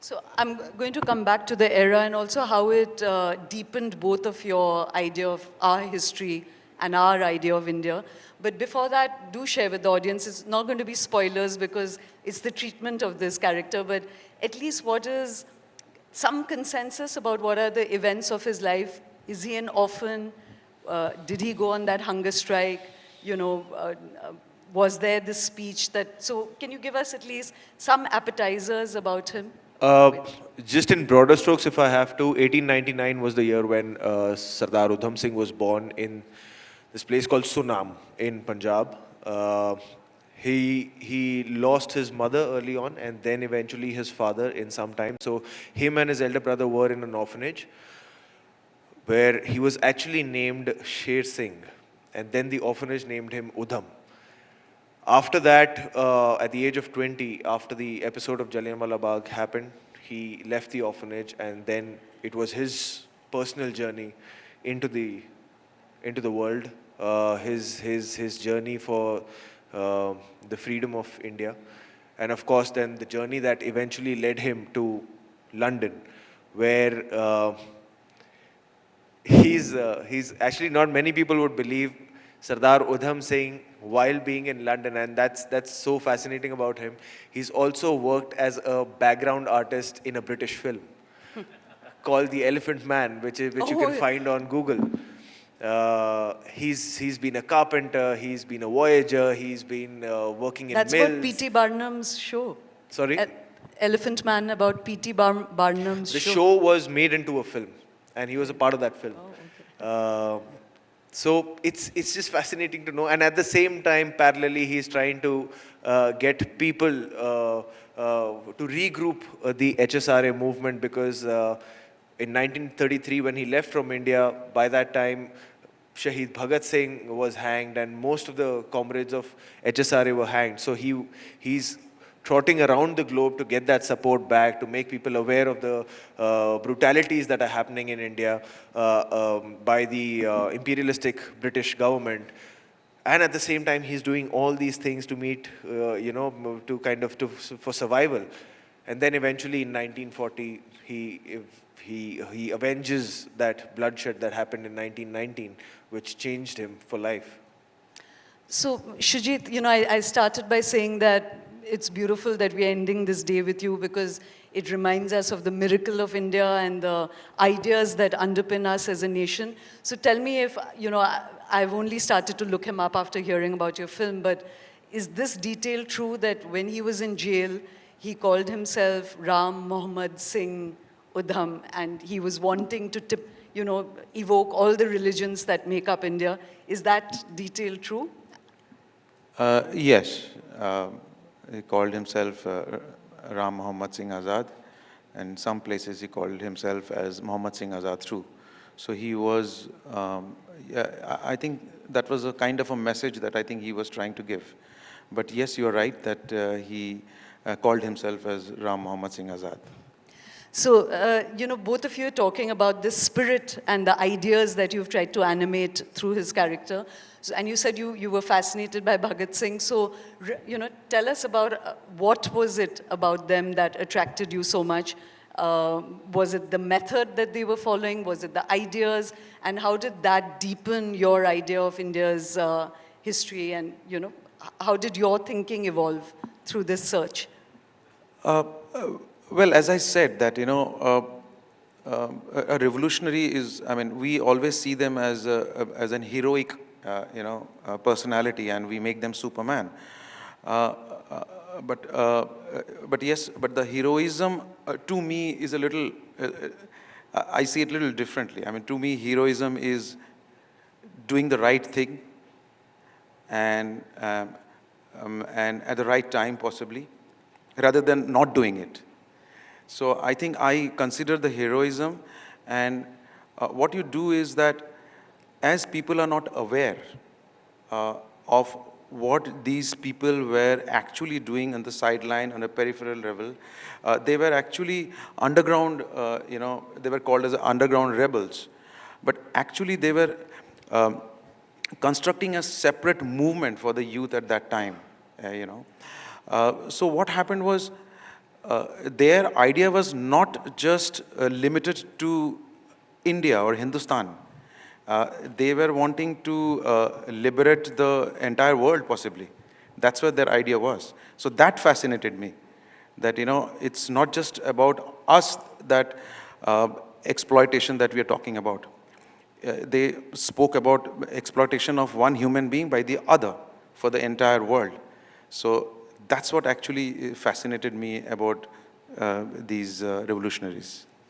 So I'm going to come back to the era and also how it deepened both of your idea of our history and our idea of India. But before that, do share with the audience. It's not going to be spoilers because it's the treatment of this character, but at least what is some consensus about what are the events of his life? Is he an orphan? Did he go on that hunger strike? You know, was there this speech that, so can you give us at least some appetizers about him? Uh, just in broader strokes, if I have to, 1899 was the year when Sardar Udham Singh was born in this place called Sunam in Punjab. He lost his mother early on and then eventually his father in some time. So him and his elder brother were in an orphanage where he was actually named Sher Singh, and then the orphanage named him Udham. After that, at the age of 20, after the episode of Jallianwala Bagh happened, he left the orphanage, and then it was his personal journey into the world, his journey for the freedom of India, and of course then the journey that eventually led him to London, where he's actually, not many people would believe, Sardar Udham Singh, while being in London, and that's so fascinating about him, he's also worked as a background artist in a British film called The Elephant Man, which you can find on Google. He's been a carpenter, he's been a voyager, he's been working in That's mills. what P.T. Barnum's show. Sorry? Elephant Man, about P.T. Barnum's show. The show was made into a film, and he was a part of that film. Oh, okay. So it's just fascinating to know, and at the same time, parallelly, he's trying to get people to regroup the HSRA movement, because in 1933, when he left from India, by that time, Shaheed Bhagat Singh was hanged, and most of the comrades of HSRA were hanged. So he's trotting around the globe to get that support back, to make people aware of the brutalities that are happening in India by the imperialistic British government. And at the same time, he's doing all these things to meet, for survival. And then eventually in 1940, he avenges that bloodshed that happened in 1919, which changed him for life. So, Shoojit, I started by saying that it's beautiful that we're ending this day with you because it reminds us of the miracle of India and the ideas that underpin us as a nation. So tell me if, I've only started to look him up after hearing about your film, but is this detail true that when he was in jail, he called himself Ram Mohammad Singh Udham, and he was wanting to evoke all the religions that make up India? Is that detail true? Yes. He called himself Ram Mohammad Singh Azad, and some places he called himself as Mohammad Singh Azad through. So he was, I think that was a kind of a message that I think he was trying to give. But yes, you're right that he called himself as Ram Mohammad Singh Azad. So, both of you are talking about the spirit and the ideas that you've tried to animate through his character. So, and you said you were fascinated by Bhagat Singh. So, tell us about what was it about them that attracted you so much? Was it the method that they were following? Was it the ideas? And how did that deepen your idea of India's history? And, how did your thinking evolve through this search? Well, as I said, that, a revolutionary is, we always see them as an heroic, personality, and we make them Superman. But the heroism, to me, is a little, I see it a little differently. To me, heroism is doing the right thing and at the right time, possibly, rather than not doing it. So I think I consider the heroism, and what you do is that as people are not aware of what these people were actually doing on the sideline, on a peripheral level, they were actually underground, they were called as underground rebels. But actually they were constructing a separate movement for the youth at that time, So what happened was, their idea was not just limited to India or Hindustan. They were wanting to liberate the entire world, possibly. That's what their idea was. So that fascinated me. That, you know, it's not just about us, that exploitation that we are talking about. They spoke about exploitation of one human being by the other for the entire world. So that's what actually fascinated me about these revolutionaries.